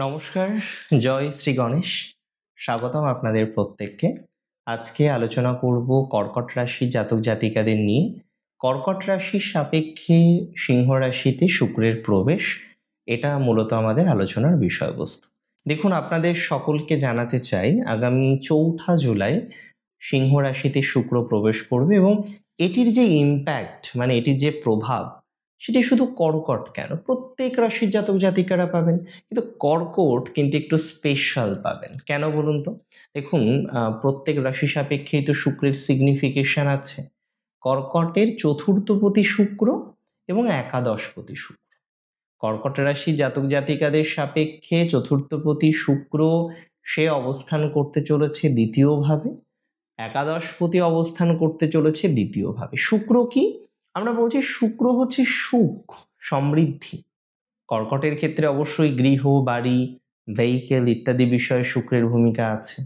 নমস্কার, জয় শ্রী গণেশ। স্বাগতম আপনাদের প্রত্যেককে। আজকে আলোচনা করব কর্কট রাশির জাতক জাতিকাদের নিয়ে। কর্কট রাশির সাপেক্ষে সিংহ রাশিতে শুক্রের প্রবেশ, এটা মূলত আমাদের আলোচনার বিষয়বস্তু। দেখুন, আপনাদের সকলকে জানাতে চাই, আগামী 4 জুলাই সিংহ রাশিতে শুক্র প্রবেশ করবে এবং এটির যে ইম্প্যাক্ট, মানে এটির যে প্রভাব, সেটি শুধু কর্কট কেন, প্রত্যেক রাশির জাতক জাতিকারা পাবেন। কিন্তু কর্কট কিন্তু একটু স্পেশাল পাবেন। কেন বলুন তো? দেখুন, প্রত্যেক রাশি সাপেক্ষেই তো শুক্রের সিগনিফিকেশন আছে। কর্কটের চতুর্থপতি শুক্র এবং একাদশপতি শুক্র। কর্কট রাশি জাতক জাতিকাদের সাপেক্ষে চতুর্থপতি শুক্র সে অবস্থান করতে চলেছে দ্বিতীয় ভাবে, একাদশপতি অবস্থান করতে চলেছে দ্বিতীয় ভাবে। শুক্র কি? আমরা বলছি শুক্র হচ্ছে সুখ, সমৃদ্ধি। কর্কটের ক্ষেত্রে অবশ্যই গৃহ, বাড়ি, ভেহিকেল ইত্যাদি বিষয়ে শুক্রের ভূমিকা আছে।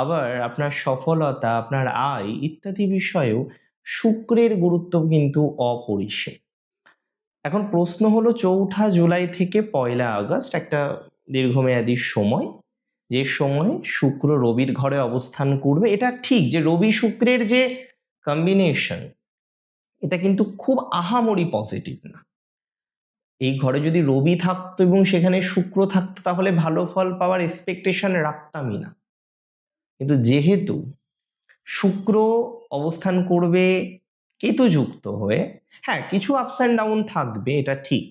আবার আপনার সফলতা, আপনার আয় ইত্যাদি বিষয়েও শুক্রের গুরুত্ব কিন্তু অপরিসীম। এখন প্রশ্ন হলো, 4 জুলাই থেকে 1 আগস্ট একটা দীর্ঘমেয়াদী সময়, যে সময় শুক্র রবির ঘরে অবস্থান করবে। এটা ঠিক যে রবি শুক্রের যে কম্বিনেশন, এটা কিন্তু খুব আহামরি পজিটিভ না। এই ঘরে যদি রবি থাকতো এবং সেখানে শুক্র থাকতো, তাহলে ভালো ফল পাওয়ার এক্সপেকটেশন রাখতামই না। কিন্তু যেহেতু শুক্র অবস্থান করবে কেতুযুক্ত হয়ে, হ্যাঁ, কিছু আপস অ্যান্ড ডাউন থাকবে, এটা ঠিক,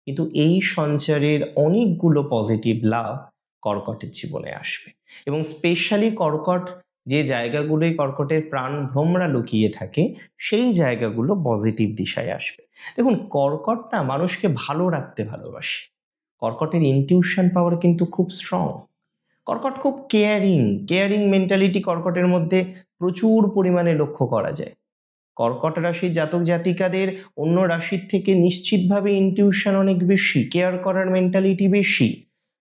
কিন্তু এই সঞ্চারের অনেকগুলো পজিটিভ লাভ কর্কটের জীবনে আসবে। এবং স্পেশালি কর্কট যে জায়গাগুলোই কর্কটের প্রাণ ভ্রমরা লুকিয়ে থাকে, সেই জায়গাগুলো পজিটিভ দিশায় আসবে। দেখুন, কর্কট না মানুষকে ভালো রাখতে ভালোবাসে। কর্কটের ইনটিউশন পাওয়ার কিন্তু খুব স্ট্রং। কর্কট খুব কেয়ারিং মেন্টালিটি কর্কটের মধ্যে প্রচুর পরিমাণে লক্ষ্য করা যায়। কর্কট রাশির জাতক জাতিকাদের অন্য রাশির থেকে নিশ্চিতভাবে ইনটিউশন অনেক বেশি, কেয়ার করার মেন্টালিটি বেশি,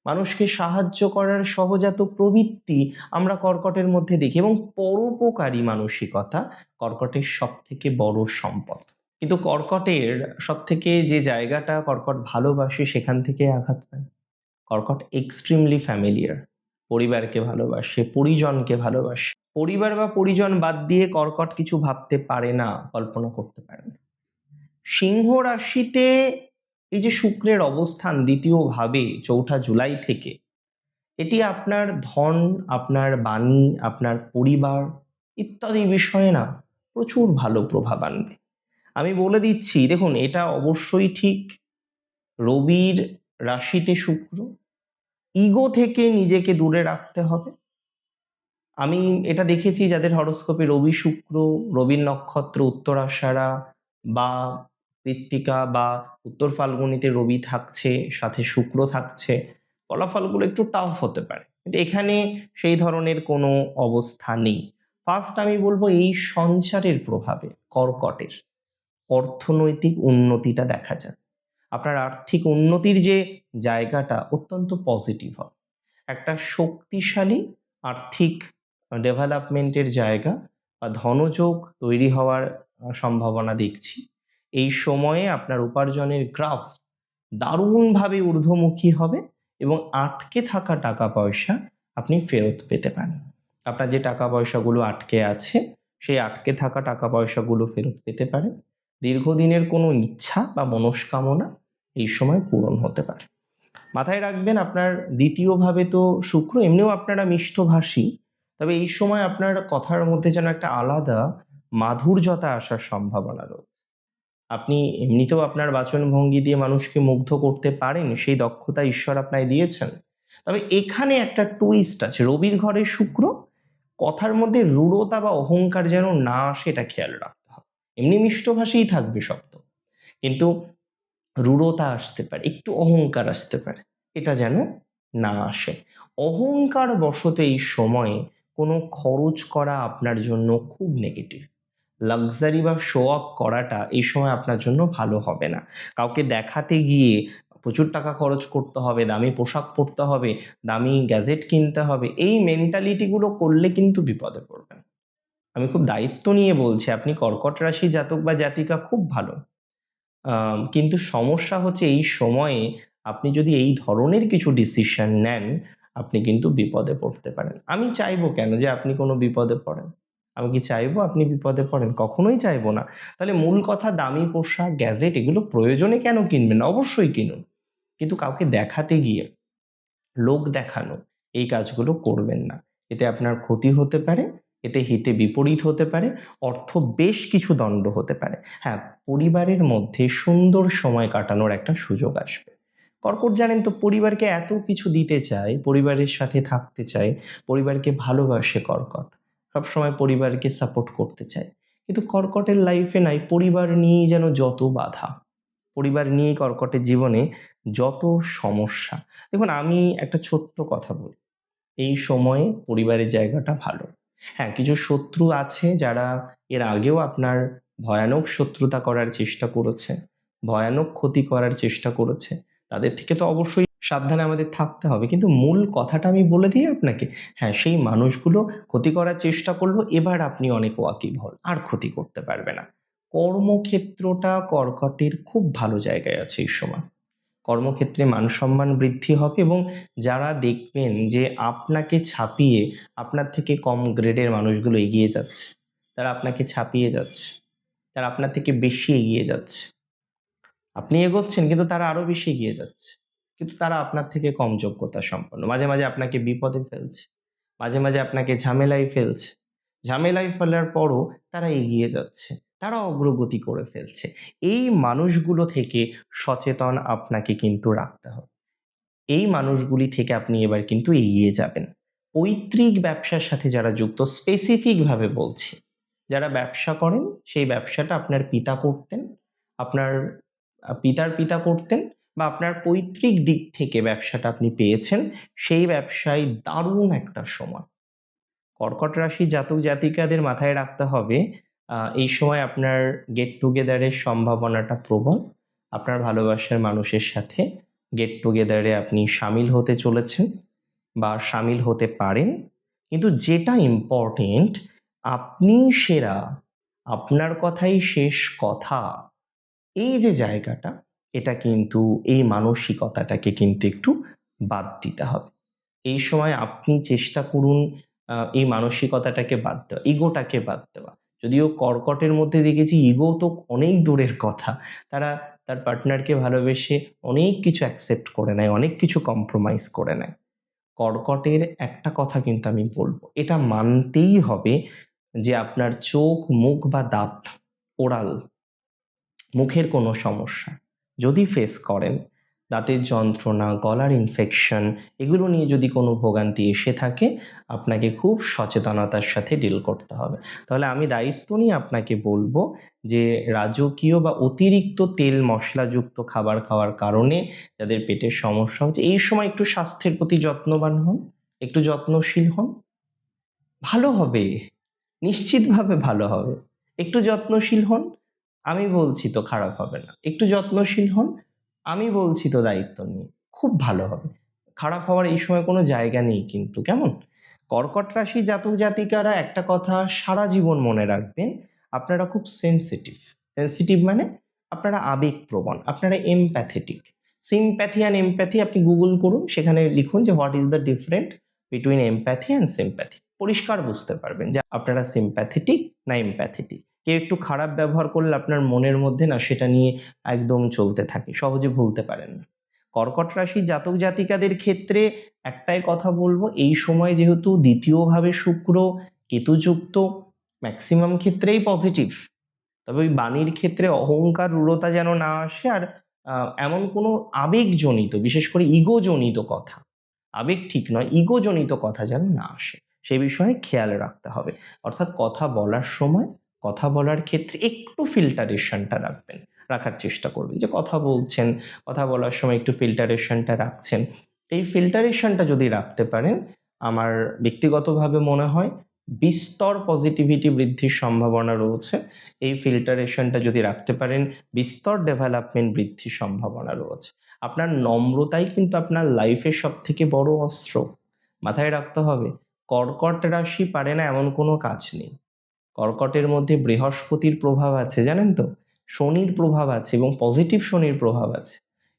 মানুষকে সাহায্য করার সহজাত প্রবৃত্তি আমরা কর্কটের মধ্যে দেখি, এবং পরোপকারী মানসিকতা কর্কটের সব থেকে বড় সম্পদ। কিন্তু কর্কটের সব থেকে যে জায়গাটা কর্কট ভালোবাসে, সেখান থেকে আঘাত পায়। কর্কট এক্সট্রিমলি ফ্যামিলিয়ার, পরিবারকে ভালোবাসে, পরিজনকে ভালোবাসে। পরিবার বা পরিজন বাদ দিয়ে কর্কট কিছু ভাবতে পারে না, কল্পনা করতে পারে না। সিংহ রাশিতে এই যে শুক্রের অবস্থান দ্বিতীয় ভাবে 4 জুলাই থেকে, এটি আপনার ধন, আপনার বাণী, আপনার পরিবার ইত্যাদি বিষয়ে না প্রচুর ভালো প্রভাব আনবে। আমি বলে দিচ্ছি, দেখুন, এটা অবশ্যই ঠিক, রবির রাশিতে শুক্র, ইগো থেকে নিজেকে দূরে রাখতে হবে। আমি এটা দেখেছি যাদের হরোস্কোপে রবি শুক্র, রবির নক্ষত্র উত্তরাষাঢ়া বা কৃত্তিকা বা উত্তর ফাল্গুনীতে রবি থাকছে, সাথে শুক্র থাকছে, ফলাফলগুলো একটু টাফ হতে পারে, কিন্তু এখানে সেই ধরনের কোনো অবস্থা নেই। ফার্স্ট আমি বলবো, এই সঞ্চারের প্রভাবে কর্কটের অর্থনৈতিক উন্নতিটা দেখা যায়। আপনার আর্থিক উন্নতির যে জায়গাটা অত্যন্ত পজিটিভ হবে। একটা শক্তিশালী আর্থিক ডেভেলপমেন্টের জায়গা বা ধনযোগ তৈরি হওয়ার সম্ভাবনা দেখছি। এই সময়ে আপনার উপার্জনের গ্রাফ দারুণভাবে ঊর্ধ্বমুখী হবে এবং আটকে থাকা টাকা পয়সা আপনি ফেরত পেতে পারেন। আপনার যে টাকা পয়সাগুলো আটকে আছে, সেই আটকে থাকা টাকা পয়সাগুলো ফেরত পেতে পারেন। দীর্ঘদিনের কোনো ইচ্ছা বা মনস্কামনা এই সময় পূরণ হতে পারে। মাথায় রাখবেন, আপনার দ্বিতীয়ভাবে তো শুক্র, এমনিও আপনারা মিষ্টভাষী, তবে এই সময় আপনার কথার মধ্যে যেন একটা আলাদা মাধুর্যতা আসার সম্ভাবনা রয়েছে। আপনি এমনিতেও আপনার বাচনভঙ্গি দিয়ে মানুষকে মুগ্ধ করতে পারেন, সেই দক্ষতা ঈশ্বর আপনায় দিয়েছেন। তবে এখানে একটা টুইস্ট আছে, রবির ঘরে শুক্র, কথার মধ্যে রূঢ়তা বা অহংকার যেন না আসে, এটা খেয়াল রাখতে হবে। এমনি মিষ্টভাষীই থাকবে শব্দ, কিন্তু রূঢ়তা আসতে পারে, একটু অহংকার আসতে পারে, এটা যেন না আসে। অহংকার বশত এই সময়ে কোনো খরচ করা আপনার জন্য খুব নেগেটিভ। লাক্সারি বা শো অফ করাটা এই সময় আপনার জন্য ভালো হবে না। কাউকে দেখাতে গিয়ে প্রচুর টাকা খরচ করতে হবে, দামি পোশাক পরতে হবে, দামি গ্যাজেট কিনতে হবে, এই মেন্টালিটিগুলো করলে কিন্তু বিপদে পড়বেন। আমি খুব দায়িত্ব নিয়ে বলছি, আপনি কর্কট রাশি জাতক বা জাতিকা খুব ভালো, কিন্তু সমস্যা হচ্ছে এই সময়ে আপনি যদি এই ধরনের কিছু ডিসিশন নেন, আপনি কিন্তু বিপদে পড়তে পারেন। আমি চাইবো কেন যে আপনি কোনো বিপদে পড়েন? আমি কি চাইবো আপনি বিপদে পড়েন? কখনোই চাইবো না। তাহলে মূল কথা, দামি পোশাক, গ্যাজেট এগুলো প্রয়োজনে কেন কিনবেন না? অবশ্যই কিনুন। কিন্তু কাউকে দেখাতে গিয়ে, লোক দেখানো, এই কাজগুলো করবেন না। এতে আপনার ক্ষতি হতে পারে, এতে হিতে বিপরীত হতে পারে, অর্থ বেশ কিছু দণ্ড হতে পারে। হ্যাঁ, পরিবারের মধ্যে সুন্দর সময় কাটানোর একটা সুযোগ আসবে। কর্কট জানেন তো পরিবারকে এত কিছু দিতে চায়, পরিবারের সাথে থাকতে চায়, পরিবারকে ভালোবাসে কর্কট। সবসময় পরিবারকে সাপোর্ট করতে চায়। কিন্তু কর্কটের লাইফে নাই পরিবার নিয়েই যেন যত বাধা, পরিবার নিয়েই কর্কটের জীবনে যত সমস্যা। দেখুন, আমি একটা ছোট্ট কথা বলি। এই সময়ে পরিবারের জায়গাটা ভালো। হ্যাঁ, কিছু শত্রু আছে যারা এর আগেও আপনার ভয়ানক শত্রুতা করার চেষ্টা করেছে, ভয়ানক ক্ষতি করার চেষ্টা করেছে। তাদের থেকে তো অবশ্যই সাবধানে আমাদের থাকতে হবে। কিন্তু মূল কথাটা আমি বলে দিই আপনাকে, হ্যাঁ, সেই মানুষগুলো ক্ষতি করার চেষ্টা করলো, এবার আপনি অনেক ওয়াকিবহাল, আর ক্ষতি করতে পারবে না। কর্মক্ষেত্রটা কর্কটের খুব ভালো জায়গায় আছে এই সময়। কর্মক্ষেত্রে মান-সম্মান বৃদ্ধি হবে এবং যারা দেখবেন যে আপনাকে ছাপিয়ে আপনার থেকে কম গ্রেডের মানুষগুলো এগিয়ে যাচ্ছে, তারা আপনাকে ছাপিয়ে যাচ্ছে, তারা আপনার থেকে বেশি এগিয়ে যাচ্ছে। আপনি এগোচ্ছেন কিন্তু তারা আরো বেশি এগিয়ে যাচ্ছে। কিন্তু তারা আপনার থেকে কম যোগ্যতা সম্পন্ন। মাঝে, মাঝে আপনাকে বিপদে ফেলছে। মাঝে, মাঝে আপনাকে ঝামেলায় ফেলছে। ঝামেলায় ফেলার পরও তারা এগিয়ে যাচ্ছে। তারা অগ্রগতি করে ফেলছে। এই মানুষগুলো থেকে সচেতন আপনাকে কিন্তু রাখতে হবে। এই মানুষগুলি থেকে আপনি এবার কিন্তু এগিয়ে যাবেন। পৈতৃক ব্যবসার সাথে যারা যুক্ত, স্পেসিফিক ভাবে বলছি, যারা ব্যবসা করেন, সেই ব্যবসাটা আপনার পিতা করতেন, আপনার পিতার পিতা করতেন, বা আপনার পৈতৃক দিক থেকে ব্যবসাটা আপনি পেয়েছেন, সেই ব্যবসায় দারুণ একটা সময়। কর্কট রাশি জাতক জাতিকাদের মাথায় রাখতে হবে, এই সময় আপনার গেট টুগেদারের সম্ভাবনাটা প্রবল। আপনার ভালোবাসার মানুষের সাথে গেট টুগেদারে আপনি শামিল হতে চলেছেন বা শামিল হতে পারেন। কিন্তু যেটা ইম্পর্টেন্ট, আপনি সেরা, আপনার কথাই শেষ কথা, এই যে জায়গাটা, এটা কিন্তু, এই মানসিকতাটাকে কিন্তু একটু বাদ দিতে হবে। এই সময় আপনি চেষ্টা করুন এই মানসিকতাটাকে বাদ দেওয়া, ইগোটাকে বাদ দেওয়া। যদিও কর্কটের মধ্যে দেখেছি ইগো তো অনেক দূরের কথা। তারা তার পার্টনারকে ভালোবেসে অনেক কিছু অ্যাকসেপ্ট করে নেয়, অনেক কিছু কম্প্রোমাইজ করে নেয়। কর্কটের একটা কথা কিন্তু আমি বলব, এটা মানতেই হবে যে আপনার চোখ, মুখ বা দাঁত, ওরাল, মুখের কোনো সমস্যা যদি ফেস করেন, দাঁতের যন্ত্রণা, গলার ইনফেকশন, এগুলো নিয়ে যদি কোনো ভোগান্তি এসে থাকে, আপনাকে খুব সচেতনতার সাথে ডিল করতে হবে। তাহলে আমি দায়িত্ব নিয়ে আপনাকে বলবো যে রাজকীয় বা অতিরিক্ত তেল মশলাযুক্ত খাবার খাওয়ার কারণে যাদের পেটের সমস্যা হচ্ছে, এই সময় একটু স্বাস্থ্যের প্রতি যত্নবান হন, একটু যত্নশীল হন, ভালো হবে। নিশ্চিতভাবে ভালো হবে। একটু যত্নশীল হন, আমি বলছি তো খারাপ হবে না। একটু যত্নশীল হন, আমি বলছি তো দায়িত্ব নিয়ে, খুব ভালো হবে। খারাপ হওয়ার এই সময় কোনো জায়গা নেই কিন্তু, কেমন? কর্কট রাশি জাতক জাতিকারা একটা কথা সারা জীবন মনে রাখবেন, আপনারা খুব সেনসিটিভ। সেনসিটিভ মানে আপনারা আবেগপ্রবণ, আপনারা এমপ্যাথেটিক। সিম্প্যাথি অ্যান্ড এমপ্যাথি আপনি গুগল করুন, সেখানে লিখুন যে what is the different between empathy and sympathy. পরিষ্কার বুঝতে পারবেন যে আপনারা সিম্প্যাথেটিক না এমপ্যাথেটিক। কেউ একটু খারাপ ব্যবহার করলে আপনার মনের মধ্যে না সেটা নিয়ে একদম চলতে থাকে, সহজে ভুলতে পারেন না। কর্কট রাশি জাতক জাতিকাদের ক্ষেত্রে একটাই কথা বলবো, এই সময় যেহেতু দ্বিতীয়ভাবে শুক্র কেতুযুক্ত, ম্যাক্সিমাম ক্ষেত্রেই পজিটিভ। তবে ওই বাণীর ক্ষেত্রে অহংকার, রূঢ়তা যেন না আসে, আর এমন কোনো আবেগজনিত, বিশেষ করে ইগোজনিত কথা, আবেগ ঠিক নয়, ইগোজনিত কথা যেন না আসে, সে বিষয়ে খেয়াল রাখতে হবে। অর্থাৎ কথা বলার সময়, কথা বলার ক্ষেত্রে একটু ফিল্টারেশনটা রাখবেন, রাখার চেষ্টা করবেন। যে কথা বলছেন, কথা বলার সময় একটু ফিল্টারেশনটা রাখছেন। এই ফিল্টারেশনটা যদি রাখতে পারেন, আমার ব্যক্তিগতভাবে মনে হয় বিস্তর পজিটিভিটি বৃদ্ধির সম্ভাবনা রয়েছে। এই ফিল্টারেশনটা যদি রাখতে পারেন, বিস্তর ডেভেলপমেন্ট বৃদ্ধির সম্ভাবনা রয়েছে। আপনার নম্রতাই কিন্তু আপনার লাইফের সবথেকে বড় অস্ত্র। মাথায় রাখতে হবে, কর্কট রাশি পারে না এমন কোনো কাজ নেই। কর্কটের মধ্যে বৃহস্পতির প্রভাব আছে জানেন তো? শনির প্রভাব আছে এবং পজিটিভ শনির প্রভাব আছে।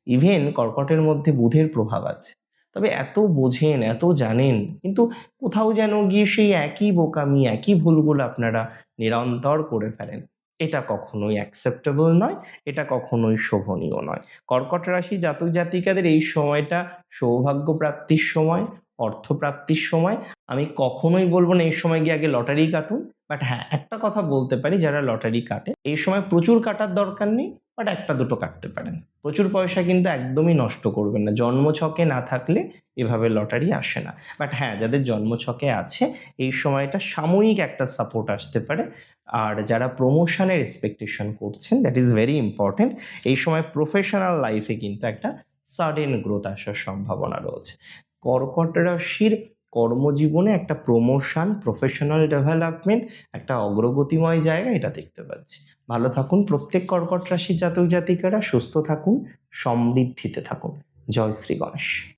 ইভেন কর্কটের মধ্যে বুধের প্রভাব আছে। তবে এত বোঝেন, এত জানেন, কিন্তু কোথাও যেন গিয়ে সেই একই বোকামি, একই ভুলগুলো আপনারা নিরন্তর করে ফেলেন। এটা কখনোই অ্যাকসেপ্টেবল নয়, এটা কখনোই শোভনীয় নয়। কর্কট রাশি জাতক জাতিকাদের এই সময়টা সৌভাগ্য প্রাপ্তির সময়, অর্থপ্রাপ্তির সময়। আমি কখনোই বলব না এই সময় গিয়ে আগে লটারি কাটুন। বাট হ্যাঁ, একটা কথা বলতে পারি, যারা লটারি কাটে এই সময় প্রচুর কাটার দরকার নেই, বাট ১টা-২টো কাটতে পারেন। প্রচুর পয়সা কিন্তু একদমই নষ্ট করবেন না। জন্মছকে না থাকলে এভাবে লটারি আসে না। বাট হ্যাঁ, যাদের জন্মছকে আছে এই সময়টা সাময়িক একটা সাপোর্ট আসতে পারে। আর যারা প্রমোশনের এক্সপেকটেশন করছেন, দ্যাট ইজ ভেরি ইম্পর্টেন্ট। এই সময় প্রফেশনাল লাইফে কিন্তু একটা সাডেন গ্রোথ আসার সম্ভাবনা রয়েছে। কর্কট রাশির কর্মজীবনে একটা প্রমোশন, প্রফেশনাল ডেভেলপমেন্ট, একটা অগ্রগতিময় জায়গা এটা দেখতে পাচ্ছি। ভালো থাকুন প্রত্যেক কর্কট রাশির জাতক জাতিকারা, সুস্থ থাকুন, সমৃদ্ধিতে থাকুন। জয় শ্রী গণেশ।